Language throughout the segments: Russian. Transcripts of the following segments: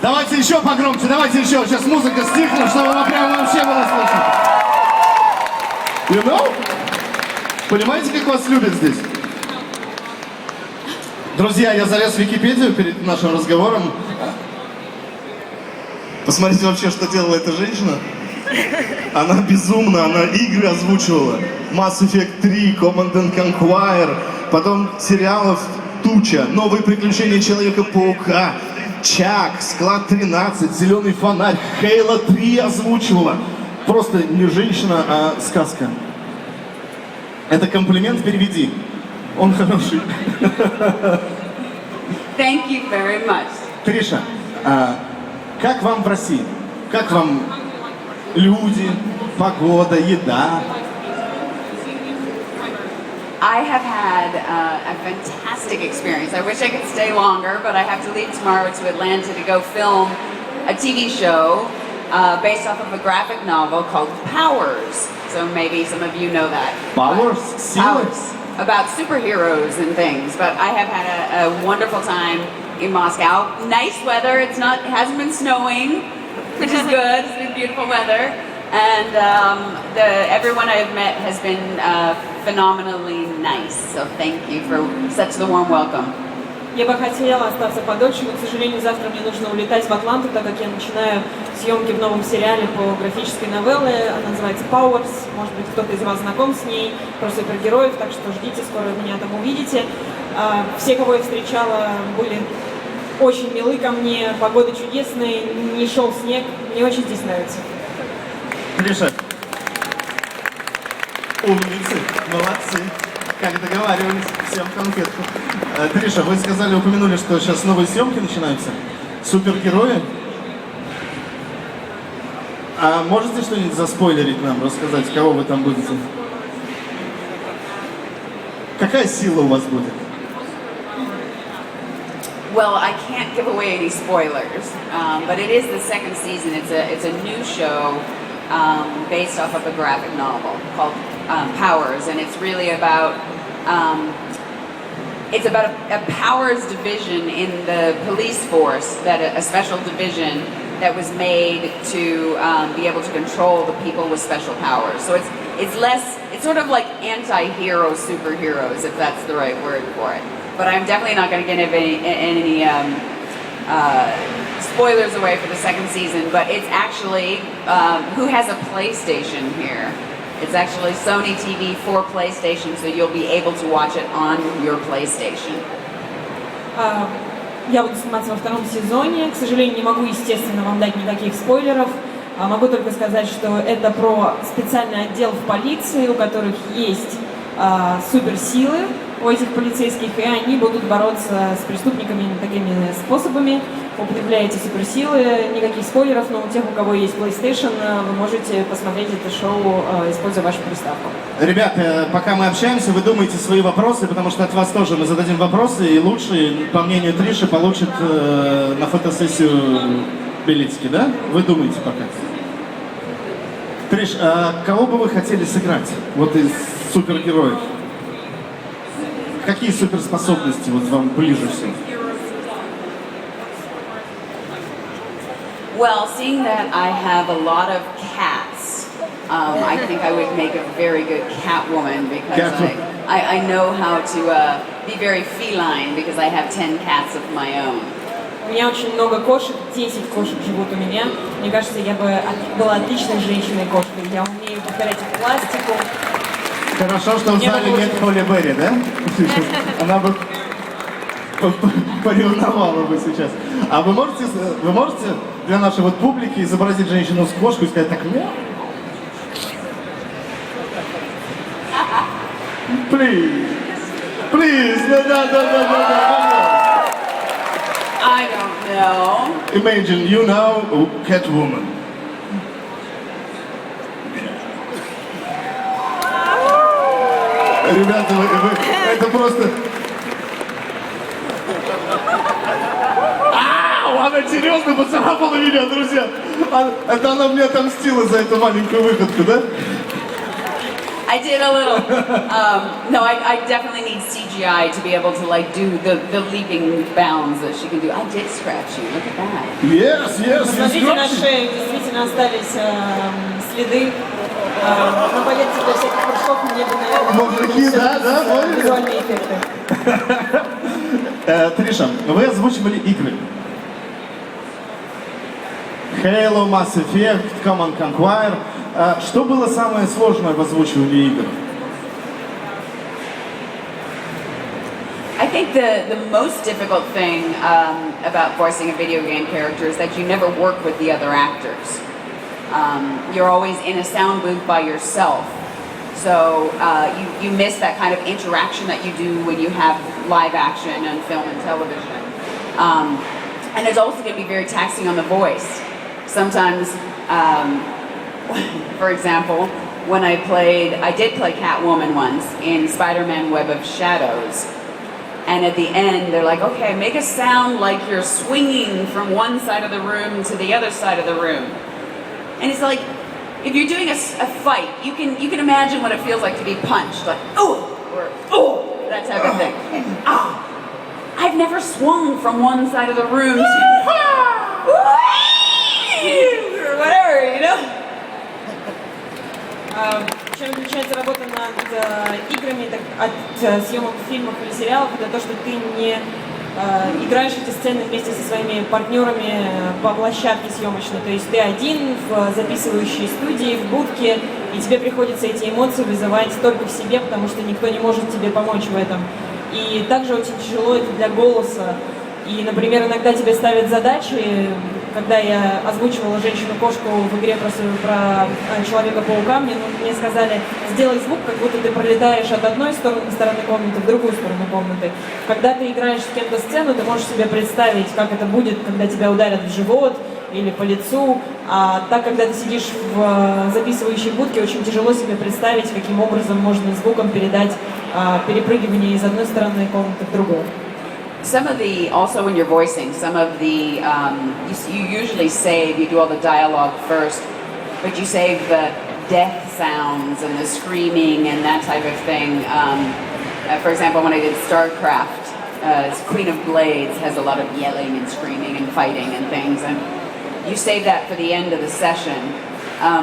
Давайте еще погромче, давайте еще. Сейчас музыка стихнет, чтобы прямо вообще было слышно. You know? Понимаете, как вас любят здесь? Друзья, я залез в Википедию перед нашим разговором. Посмотрите вообще, что делала эта женщина. Она безумна, она игры озвучивала. Mass Effect 3, Command & Conquer, потом сериалов туча, Новые приключения Человека-паука, Чак, Склад 13, Зеленый фонарь, Halo 3 озвучивала. Просто не женщина, а сказка. Это комплимент, переведи. Он хороший. Thank you very much. Триша, как вам в России? Как вам люди, погода, еда? I have had a fantastic experience. I wish I could stay longer, but I have to leave tomorrow to Atlanta to go film a TV show based off of a graphic novel called Powers. So maybe some of you know that. Powers? Powers. About superheroes and things. But I have had a wonderful time in Moscow. Nice weather. It hasn't been snowing, which is good. It's been beautiful weather. And everyone I've met has been phenomenally nice. So thank you for such the warm welcome. Я бы хотела остаться подольше, но, к сожалению, завтра мне нужно улетать в Атланту, так как я начинаю съемки в новом сериале по графической новелле. Она называется Powers. Может быть, кто-то из вас знаком с ней, про супергероев, так что ждите, скоро меня там увидите. Все, кого я встречала, были очень милы ко мне, погода чудесная, не шел снег. Мне очень здесь нравится. Триша, умницы, молодцы. Как договаривались, всем конфетку. Триша, вы сказали, упомянули, что сейчас новые съемки начинаются. Супергерои. А можете что-нибудь заспойлерить нам, рассказать, кого вы там будете? Какая сила у вас будет? Well, I can't give away any spoilers, but it is the second season. It's a new show based off of a graphic novel called Powers, and it's really about a powers division in the police force, that a special division that was made to be able to control the people with special powers. So it's sort of like anti-hero superheroes, if that's the right word for it. But I'm definitely not going to give any spoilers away for the second season, but it's actually, who has a PlayStation here? It's actually Sony TV for PlayStation, so you'll be able to watch it on your PlayStation. Я буду сниматься во втором сезоне. К сожалению, не могу, естественно, вам дать никаких спойлеров. Могу только сказать, что это про специальный отдел в полиции, у которых есть суперсилы у этих полицейских, и они будут бороться с преступниками такими способами, употребляя эти суперсилы. Никаких спойлеров, но у тех, у кого есть PlayStation, вы можете посмотреть это шоу, используя вашу приставку. Ребята, пока мы общаемся, вы думаете свои вопросы, потому что от вас тоже мы зададим вопросы, и лучший, по мнению Триши, получит на фотосессию билетики, да? Вы думаете пока. Триш, а кого бы вы хотели сыграть вот из супергероев? Какие суперспособности вот вам ближе всего? Well, seeing that I have a lot of cats, I think I would make a very good Catwoman because I know how to be very feline because I have 10 cats of my own. У меня очень много кошек, 10 кошек живут у меня. Мне кажется, я бы была отличной женщиной-кошкой. Я умею повторять их пластику. Хорошо, что в зале нет Холли Берри, да? Она бы поревновала бы сейчас. А вы можете для нашей вот публики изобразить женщину с кошкой и сказать так: Please, да. I don't know. Imagine, you know, Catwoman. Ребята, это просто... Она серьезно поцарапала меня, друзья. Это она мне отомстила за эту маленькую выходку, да? I did a little. No, I definitely need CGI CGI to be able to like do the leaping bounds that she can do. I did scratch you. Look at that. Yes, yes, Посмотрите на шею, действительно остались следы. Но поверьте, для всяких прыжков мне бы, наверное, Мужики, да, поняли? визуальные эффекты. Триша, вы озвучивали игры. Halo, Mass Effect, Command Conquer. Что было самое сложное в озвучивании игр? I think the most difficult thing about voicing a video game character is that you never work with the other actors. You're always in a sound booth by yourself. So you miss that kind of interaction that you do when you have live action on film and television. And it's also going to be very taxing on the voice. Sometimes, for example, when I did play Catwoman once in Spider-Man Web of Shadows. And at the end, they're like, okay, make a sound like you're swinging from one side of the room to the other side of the room. And it's like, if you're doing a fight, you can imagine what it feels like to be punched, like, oh, or oh, that type of thing. Ah, I've never swung from one side of the room to or whatever, you know? Чем отличается работа над играми от съемок фильмов или сериалов, это то, что ты не играешь эти сцены вместе со своими партнерами по площадке съемочной. То есть ты один в записывающей студии, в будке, и тебе приходится эти эмоции вызывать только в себе, потому что никто не может тебе помочь в этом. И также очень тяжело это для голоса. И, например, иногда тебе ставят задачи. Когда я озвучивала женщину-кошку в игре про Человека-паука, мне сказали, сделай звук, как будто ты пролетаешь от одной стороны комнаты в другую сторону комнаты. Когда ты играешь с кем-то сцену, ты можешь себе представить, как это будет, когда тебя ударят в живот или по лицу. А так, когда ты сидишь в записывающей будке, очень тяжело себе представить, каким образом можно звуком передать перепрыгивание из одной стороны комнаты в другую. Some of the, also when you're voicing, some of the, you usually save, you do all the dialogue first, but you save the death sounds and the screaming and that type of thing. For example, when I did StarCraft, Queen of Blades has a lot of yelling and screaming and fighting and things, and you save that for the end of the session.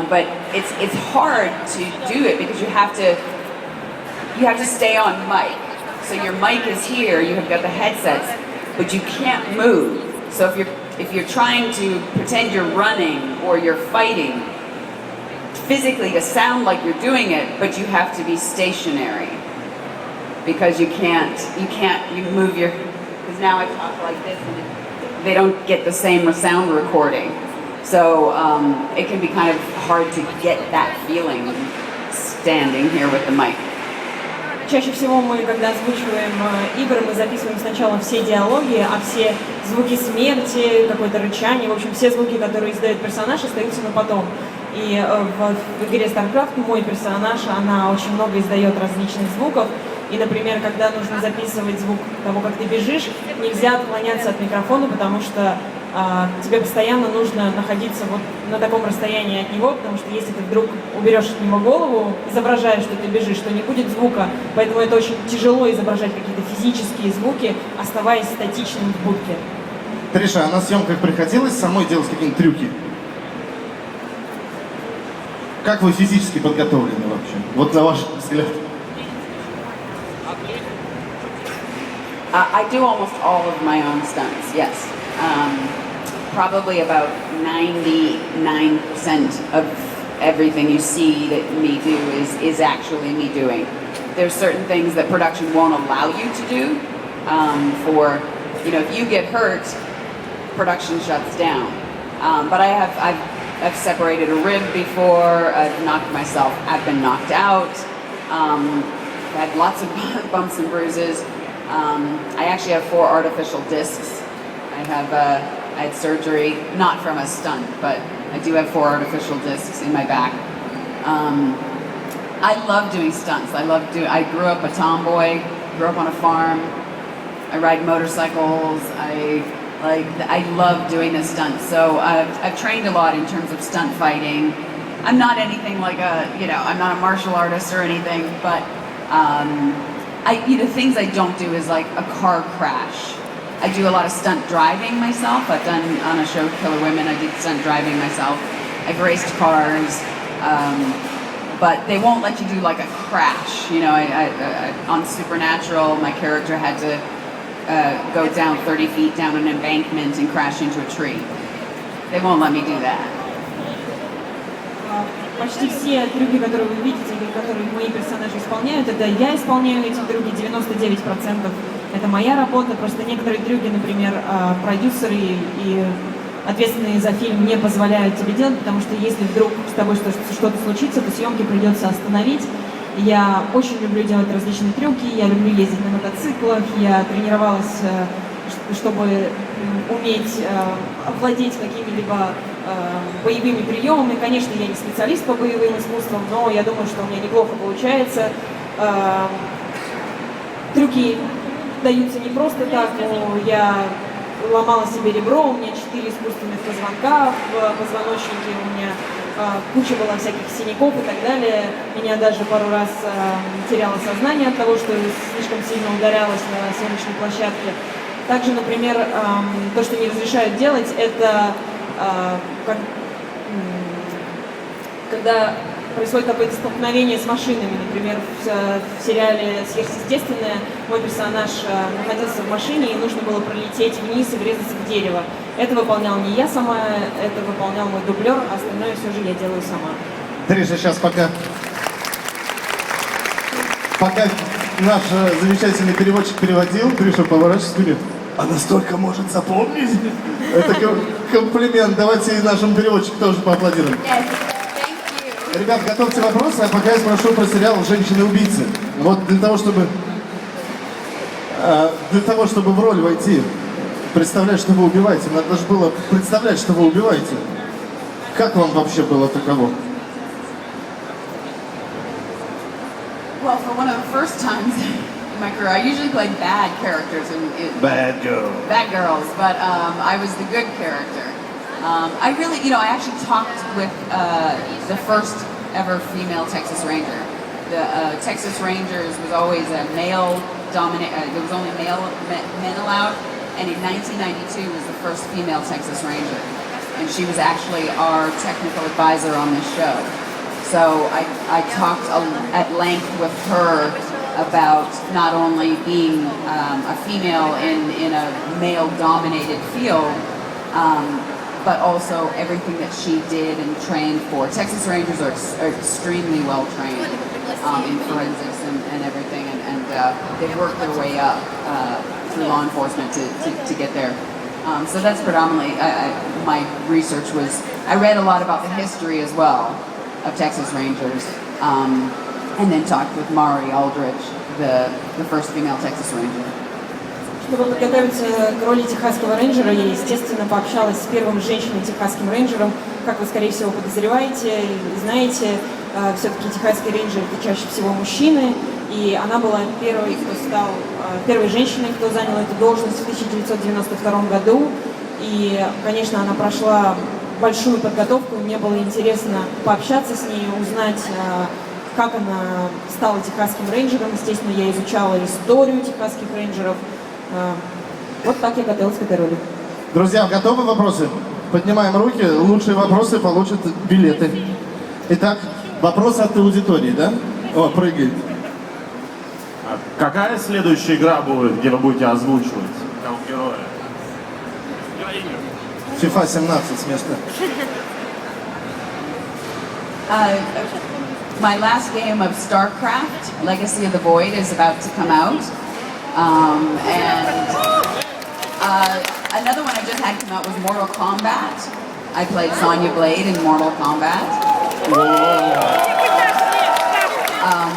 But it's hard to do it because you have to stay on mic. So your mic is here, you have got the headsets, but you can't move. So if you're trying to pretend you're running or you're fighting, physically to sound like you're doing it, but you have to be stationary because you move your, because now I talk like this and they don't get the same sound recording. So it can be kind of hard to get that feeling standing here with the mic. Чаще всего мы, когда озвучиваем игры, мы записываем сначала все диалоги, а все звуки смерти, какое-то рычание, в общем, все звуки, которые издает персонаж, остаются на потом. И в игре StarCraft мой персонаж, она очень много издает различных звуков. И, например, когда нужно записывать звук того, как ты бежишь, нельзя отклоняться от микрофона, потому что тебе постоянно нужно находиться вот на таком расстоянии от него, потому что если ты вдруг уберешь от него голову, изображая, что ты бежишь, то не будет звука. Поэтому это очень тяжело изображать какие-то физические звуки, оставаясь статичным в будке. Триша, а на съемках приходилось самой делать какие-нибудь трюки? Как вы физически подготовлены вообще? Вот на ваш взгляд. I do almost all of my own stunts, yes. Probably about 99% of everything you see that me do is actually me doing. There's certain things that production won't allow you to do. If you get hurt, production shuts down. But I've separated a rib before. I've knocked myself. I've been knocked out. I've had lots of bumps and bruises. I actually have 4 artificial discs. I had surgery, not from a stunt, but I do have 4 artificial discs in my back. I love doing stunts. I grew up a tomboy, grew up on a farm. I ride motorcycles. I love doing the stunts. So I've trained a lot in terms of stunt fighting. I'm not anything like I'm not a martial artist or anything, but things I don't do is like a car crash. I do a lot of stunt driving myself. I've done on a show, Killer Women, I did stunt driving myself. I've raced cars, but they won't let you do like a crash. You know, on Supernatural, my character had to go down 30 feet down an embankment and crash into a tree. They won't let me do that. Почти все трюки, которые вы видите, или которые мои персонажи исполняют, это я исполняю эти трюки, 99% это моя работа. Просто некоторые трюки, например, продюсеры и ответственные за фильм не позволяют тебе делать, потому что если вдруг с тобой что-то случится, то съемки придется остановить. Я очень люблю делать различные трюки, я люблю ездить на мотоциклах, я тренировалась, чтобы уметь овладеть какими-либо боевыми приемами. Конечно, я не специалист по боевым искусствам, но я думаю, что у меня неплохо получается. Трюки даются не просто так, но я ломала себе ребро, у меня 4 искусственных позвонка в позвоночнике, у меня куча была всяких синяков и так далее. Меня даже пару раз теряла сознание от того, что слишком сильно ударялась на съемочной площадке. Также, например, то, что не разрешают делать, это когда происходит какое-то столкновение с машинами. Например, в сериале «Сверхъестественное» мой персонаж находился в машине, и нужно было пролететь вниз и врезаться в дерево. Это выполнял не я сама, это выполнял мой дублер, а остальное все же я делаю сама. Триша, сейчас пока наш замечательный переводчик переводил, Триша, поворачивайся ко мне. Она столько может запомнить. Это комплимент. Давайте и нашему переводчику тоже поаплодируем. Ребят, готовьте вопросы, а пока я спрошу про сериал «Женщины-убийцы». Вот для того, чтобы в роль войти, представлять, что вы убиваете, надо же было представлять, что вы убиваете. Как вам вообще было таково? Well, for one of the first times in my career, I usually play bad characters Bad girl. bad girls, but I was the good character. I really, I actually talked with the first ever female Texas Ranger. The Texas Rangers was always a male dominant. There was only men allowed, and in 1992 was the first female Texas Ranger, and she was actually our technical advisor on this show. So I talked at length with her about not only being a female in a male-dominated field, but also everything that she did and trained for. Texas Rangers are extremely well trained in forensics and everything, and they've worked their way up through law enforcement to get there. So that's predominantly my research was. I read a lot about the history as well of Texas Rangers, and then talked with Mari Aldridge, the first female Texas Ranger. Чтобы подготовиться к роли техасского рейнджера, я, естественно, пообщалась с первым женщиной техасским рейнджером. Как вы, скорее всего, подозреваете и знаете, все-таки техасские рейнджеры — это чаще всего мужчины, и она была первой женщиной, кто занял эту должность в 1992 году. И, конечно, она прошла большую подготовку, мне было интересно пообщаться с ней, узнать, как она стала техасским рейнджером. Естественно, я изучала историю техасских рейнджеров. Вот так я готовилась к этой роли. Друзья, готовы вопросы? Поднимаем руки, лучшие вопросы получат билеты. Итак, вопрос от аудитории, да? О, прыгает. Какая следующая игра будет, где вы будете озвучивать кого героя? FIFA 17 с места. My last game of StarCraft, Legacy of the Void, is about to come out. And another one I just had come out was Mortal Kombat. I played Sonya Blade in Mortal Kombat.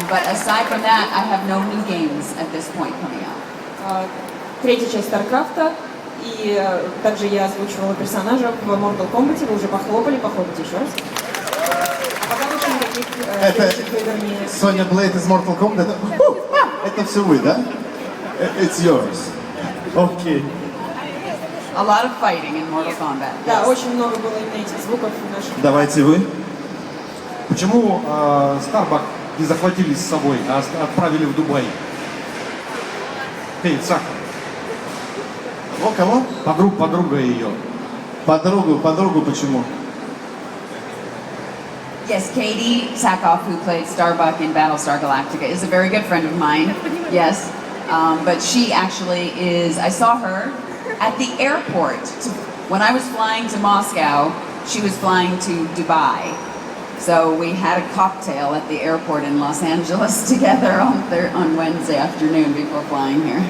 But aside from that, I have no new games at this point coming out. Третья часть Старкрафта, и также я озвучивала персонажа в Mortal Kombat. Вы уже похлопайте еще раз. А пока больше никаких следующих игр не... Соня Блейд из Mortal Kombat. Это все вы, да? It's yours. Окей. A lot of fighting in Mortal Kombat. Да, Yes. очень много было именно этих звуков в наших... Давайте вы. Почему Starbucks не захватили с собой, а отправили в Дубай? Певица. О, кого? Подруга ее. Подругу почему? Yes, Katie Sackhoff, who played Starbuck in Battlestar Galactica, is a very good friend of mine. Yes, but she actually is. I saw her at the airport when I was flying to Moscow. She was flying to Dubai, so we had a cocktail at the airport in Los Angeles together on Wednesday afternoon before flying here.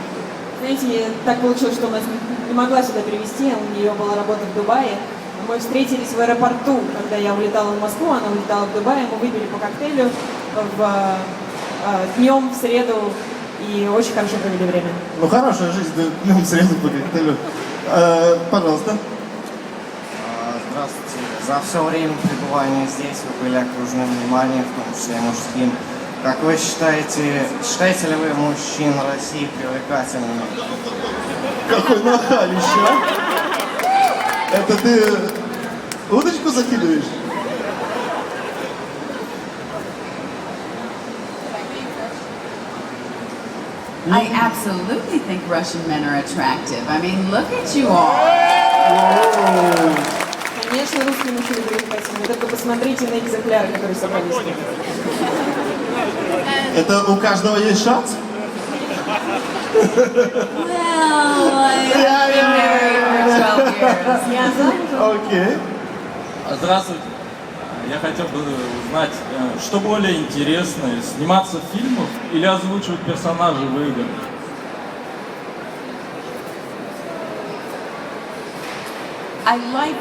Знаете, так получилось, что у нас не могла сюда перевезти, у нее была работа в Дубае. Мы встретились в аэропорту, когда я улетала в Москву, она улетала в Дубай, мы выпили по коктейлю днем в среду и очень хорошо провели время. Ну, хорошая жизнь, да, днем в среду по коктейлю. Пожалуйста. Здравствуйте. За все время пребывания здесь вы были окружены вниманием, в том числе мужским. Как вы считаете ли вы мужчин России привлекательными? Какой нахалище, а? Это ты удочку закидываешь? I absolutely think Russian men are attractive. I mean, look at you all. Конечно, русские мужчины привлекательны. Только посмотрите на экземпляры, которые собрались. Это у каждого есть шанс? Well, I've been married for 12 years. Я замужем. Окей. Здравствуйте. Я хотел бы узнать, что более интересное, сниматься в фильмах или озвучивать персонажей в играх? I like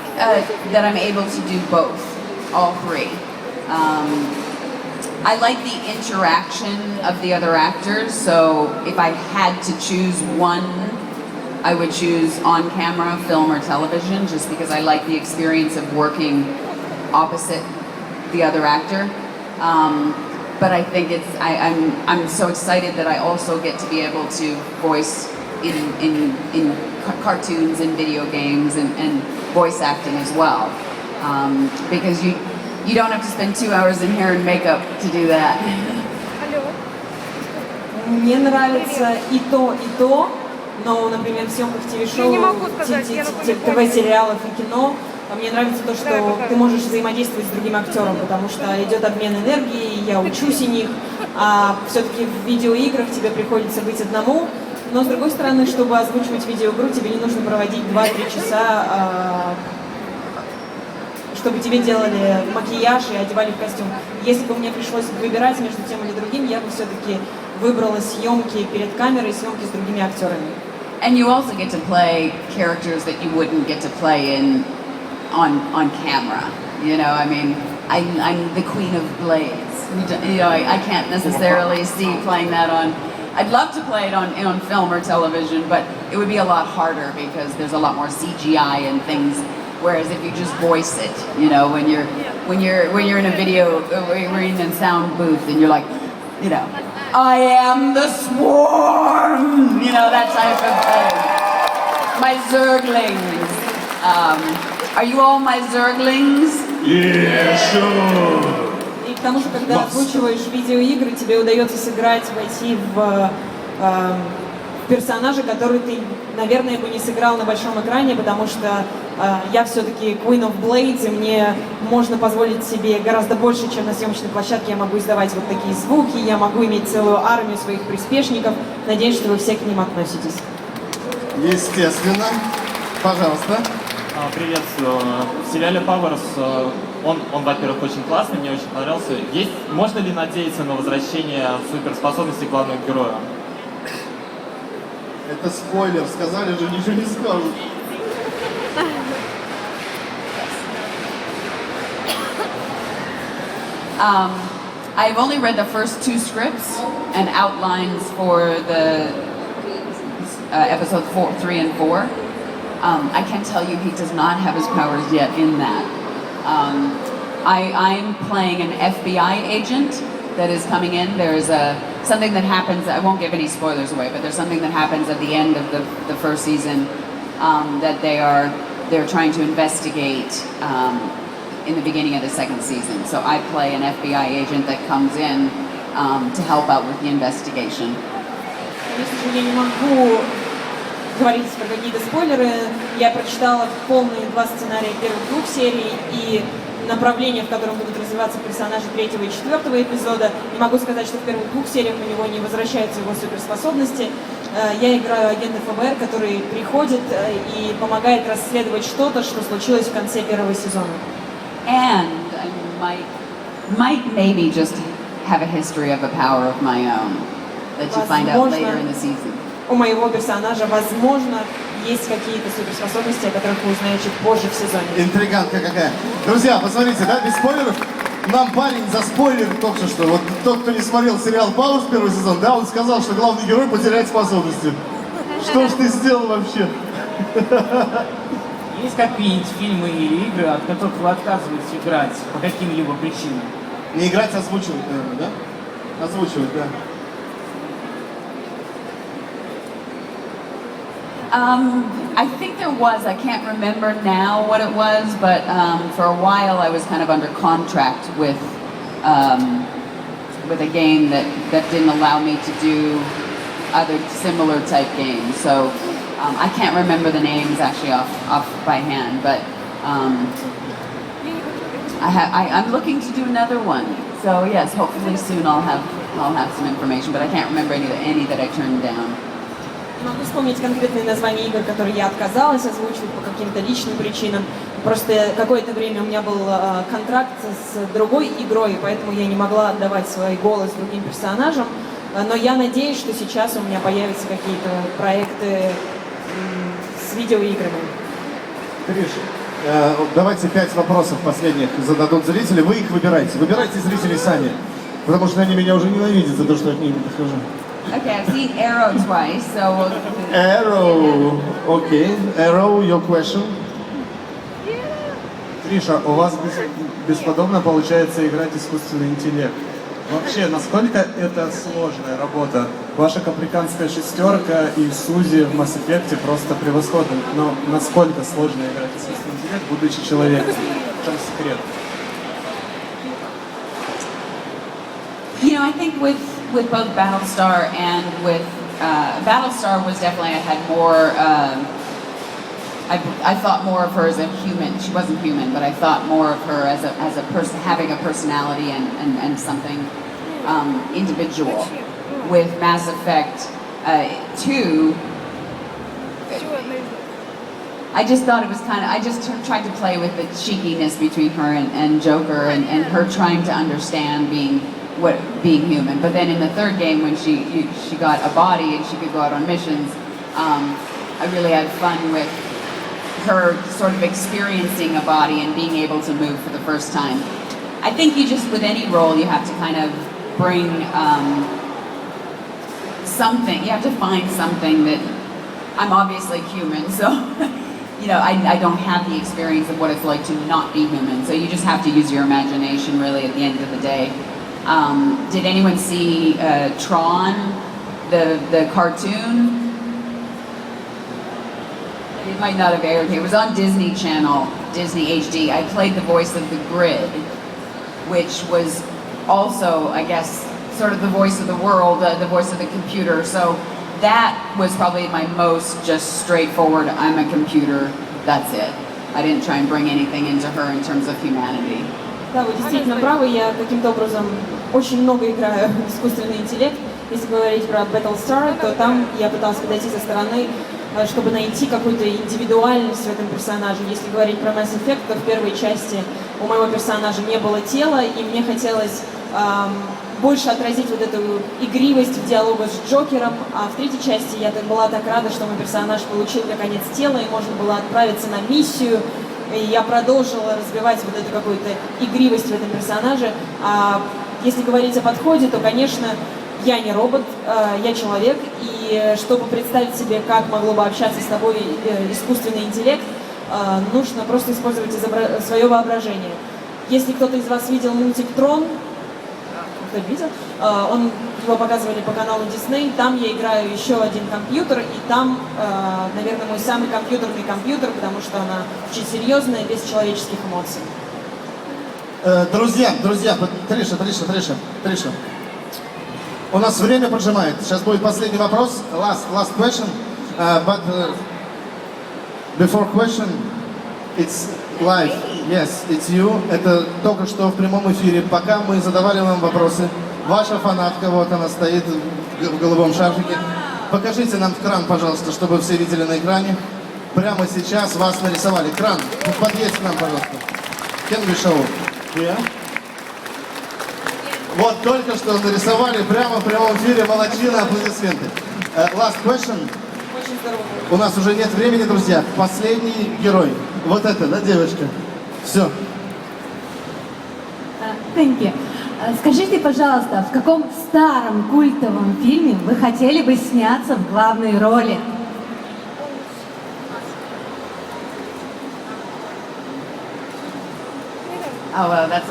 that I'm able to do both, all three. I like the interaction of the other actors, so if I had to choose one, I would choose on camera, film, or television, just because I like the experience of working opposite the other actor. But I think I'm so excited that I also get to be able to voice in cartoons and video games and voice acting as well, because you don't have to spend 2 hours in hair and makeup to do that. Мне нравится и то, но, например, в съемках ТВ-шоу, ТВ-сериалов и кино мне нравится то, что ты можешь взаимодействовать с другим актером, потому что идет обмен энергией, я учусь у них, а все-таки в видеоиграх тебе приходится быть одному, но с другой стороны, чтобы озвучивать видеоигру, тебе не нужно проводить 2-3 часа, чтобы тебе делали макияж и одевали в костюм. Если бы мне пришлось выбирать между тем или другим, я бы все-таки выбрала съемки перед камерой, съемки с другими актерами. And you also get to play characters that you wouldn't get to play on camera. You know, I mean, I'm the queen of blades. You know, I can't necessarily see playing that on. I'd love to play it on film or television, but it would be a lot harder because there's a lot more CGI and things. Whereas if you just voice it, you know, when you're in a video, we're in a sound booth, and you're like, you know, I am the swarm, you know, that type of thing. My zerglings. Are you all my zerglings? Yeah, sure. И к тому же, когда озвучиваешь видеоигры, тебе удается сыграть, войти в персонажа, который ты, наверное, бы не сыграл на большом экране, потому что я все-таки Queen of Blades, и мне можно позволить себе гораздо больше, чем на съемочной площадке. Я могу издавать вот такие звуки, я могу иметь целую армию своих приспешников. Надеюсь, что вы все к ним относитесь. Естественно. Пожалуйста. Приветствую. В сериале Powers он, во-первых, очень классный, мне очень понравился. Можно ли надеяться на возвращение суперспособностей главного героя? Это спойлер, сказали же, ничего не скажут. I've only read the first 2 scripts and outlines for the episodes 3 and 4. I can tell you he does not have his powers yet in that. I'm playing an FBI agent that is coming in. There's something that happens, I won't give any spoilers away, but there's something that happens at the end of the first season that they're trying to investigate in the beginning of the second season. So I play an FBI agent that comes in to help out with the investigation. Конечно же, я не могу говорить про какие-то спойлеры. Я прочитала полные 2 сценария первых 2 серий и направление, в котором будут развиваться персонажи 3-го и 4-го эпизода. Не могу сказать, что в первых 2 сериях у него не возвращаются его суперспособности. Я играю агента ФБР, который приходит и помогает расследовать что-то, что случилось в конце 1-го сезона. And I might maybe just have a history of a power of my own that you find out later in the season. У моего персонажа, возможно, есть какие-то суперспособности, о которых вы узнаете чуть позже в сезоне. Интриганка какая. Друзья, посмотрите, да, без спойлеров. Нам парень заспойлер только что. Вот тот, кто не смотрел сериал «Пауз» 1-й сезон, да, он сказал, что главный герой потеряет способности. Что ж ты сделал вообще? Есть какие-нибудь фильмы или игры, от которых вы отказываетесь играть по каким-либо причинам? Не играть, а озвучивать, наверное, да? Озвучивать, да. I think there was, I can't remember now what it was, but for a while I was kind of under contract with a game that didn't allow me to do other similar type games. So I can't remember the names actually off by hand, but I'm looking to do another one. So yes, hopefully soon I'll have some information, but I can't remember any that I turned down. Не могу вспомнить конкретные названия игр, которые я отказалась озвучивать по каким-то личным причинам. Просто какое-то время у меня был контракт с другой игрой, поэтому я не могла отдавать свой голос другим персонажам. Но я надеюсь, что сейчас у меня появятся какие-то проекты с видеоиграми. Триш, давайте 5 вопросов последних зададут зрители. Вы их выбирайте. Выбирайте зрители сами. Потому что они меня уже ненавидят за то, что я к ним не подхожу. Okay, I've seen Arrow twice, so we'll... Arrow. Okay. Arrow, your question. Триша, у вас бесподобно получается играть искусственный интеллект. Вообще, насколько это сложная работа? Ваша каприканская шестерка и Сузи в Mass Effect просто превосходны. Но насколько сложно играть искусственный интеллект, будучи человеком? В чем секрет? You know, I think with both Battlestar and with Battlestar was definitely I had more. I thought more of her as a human. She wasn't human, but I thought more of her as a person having a personality and something individual. With Mass Effect 2, I just thought it was kind of. I just tried to play with the cheekiness between her and Joker and her trying to understand being human. But then in the third game, when she got a body and she could go out on missions, I really had fun with her sort of experiencing a body and being able to move for the first time. I think you just, with any role, you have to kind of bring something. You have to find something that, I'm obviously human, so you know, I don't have the experience of what it's like to not be human. So you just have to use your imagination, really, at the end of the day. Did anyone see Tron, the cartoon? It might not have aired here. It was on Disney Channel, Disney HD. I played the voice of the Grid, which was also, I guess, sort of the voice of the world, the voice of the computer. So that was probably my most just straightforward, I'm a computer, that's it. I didn't try and bring anything into her in terms of humanity. Да, вы действительно правы, я каким-то образом очень много играю в искусственный интеллект. Если говорить про Battlestar, то там я пыталась подойти со стороны, чтобы найти какую-то индивидуальность в этом персонаже. Если говорить про Mass Effect, то в первой части у моего персонажа не было тела, и мне хотелось больше отразить вот эту игривость в диалогах с Джокером, а в третьей части я была так рада, что мой персонаж получил наконец тело, и можно было отправиться на миссию, и я продолжила развивать вот эту какую-то игривость в этом персонаже. А если говорить о подходе, то, конечно, я не робот, я человек, и чтобы представить себе, как могло бы общаться с тобой искусственный интеллект, нужно просто использовать свое воображение. Если кто-то из вас видел мультик «Трон», кто видел, его показывали по каналу Disney, там я играю еще один компьютер, и там, наверное, мой самый компьютерный компьютер, потому что она очень серьезная, без человеческих эмоций. Друзья, Триша. У нас время поджимает. Сейчас будет последний вопрос. Last question. But before question, it's live. Yes, it's you. Это только что в прямом эфире. Пока мы задавали вам вопросы, ваша фанатка, вот она стоит в голубом шарфике. Покажите нам в кран, пожалуйста, чтобы все видели на экране. Прямо сейчас вас нарисовали. Кран, подъедь к нам, пожалуйста. Can we show? Yeah. Вот только что нарисовали прямо в прямом эфире. Молодчина, аплодисменты. Last question. Очень здорово. У нас уже нет времени, друзья. Последний герой. Вот это, да, девочка? Все. Thank you. Скажите, пожалуйста, в каком старом культовом фильме вы хотели бы сняться в главной роли? Oh, well, it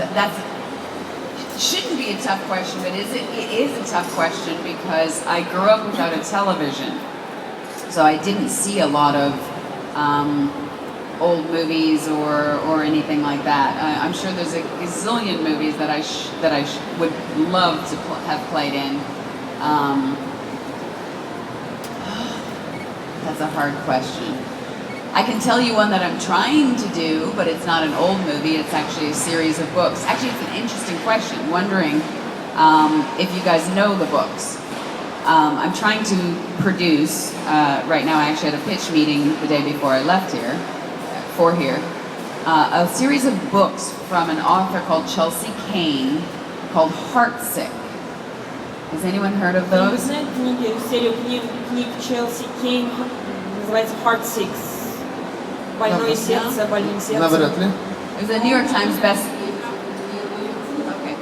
shouldn't be a tough question, but it is a tough question because I grew up without a television. So I didn't see a lot of old movies or anything like that. I'm sure there's a gazillion movies that I would love to have played in. That's a hard question. I can tell you one that I'm trying to do, but it's not an old movie. It's actually a series of books. Actually, it's an interesting question. Wondering if you guys know the books. I'm trying to produce, right now I actually had a pitch meeting the day before I left here, a series of books from an author called Chelsea Kane called Heartsick. Has anyone heard of Вы those? знаете серию книг Челси Кейн, называется Heart Six. Больное сердце, больное сердце. Навряд ли. It was a New York Times best. Okay.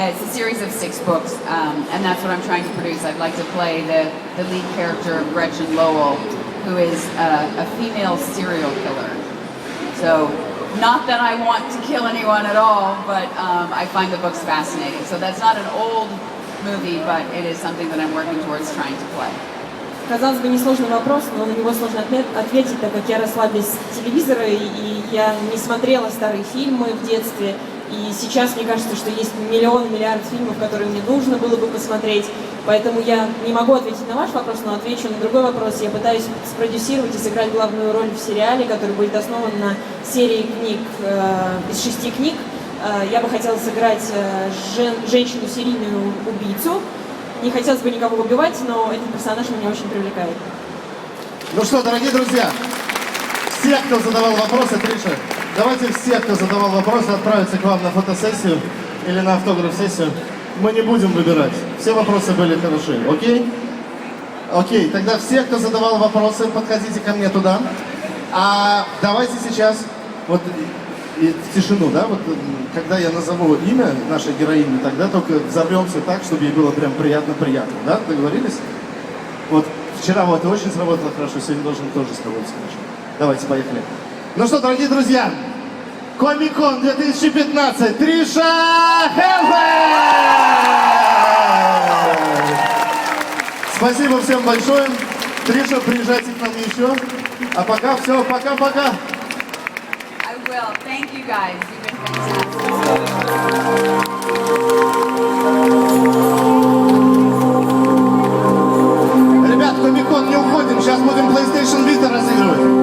It's a series of 6 books, and that's what I'm trying to produce. I'd like to play the lead character of Gretchen Lowell, who is a female serial killer. So, not that I want to kill anyone at all, but I find the books fascinating. So that's not an old movie, but it is something that I'm working towards trying to play. Казалось бы, несложный вопрос, но на него сложно ответить, так как я росла без телевизора, и я не смотрела старые фильмы в детстве. И сейчас мне кажется, что есть миллиард фильмов, которые мне нужно было бы посмотреть. Поэтому я не могу ответить на ваш вопрос, но отвечу на другой вопрос. Я пытаюсь спродюсировать и сыграть главную роль в сериале, который будет основан на серии книг, из 6 книг. Я бы хотела сыграть женщину-серийную убийцу. Не хотелось бы никого убивать, но этот персонаж меня очень привлекает. Ну что, дорогие друзья, все, кто задавал вопросы, Триша, давайте все, кто задавал вопросы, отправятся к вам на фотосессию или на автограф-сессию. Мы не будем выбирать. Все вопросы были хороши, окей? Окей, тогда все, кто задавал вопросы, подходите ко мне туда. А давайте сейчас, вот и в тишину, да, вот когда я назову имя нашей героини, тогда только взорвемся так, чтобы ей было прям приятно-приятно, да? Договорились? Вот вчера вот очень сработало хорошо, сегодня должен тоже сработать хорошо. Давайте, поехали. Ну что, дорогие друзья, Комик-кон 2015, Триша Хелфер! Спасибо всем большое. Триша, приезжайте к нам еще. А пока все, пока-пока. I will. Thank you guys. You've been fantastic. Ребят, Комик-кон, не уходим. Сейчас будем PlayStation Vita разыгрывать.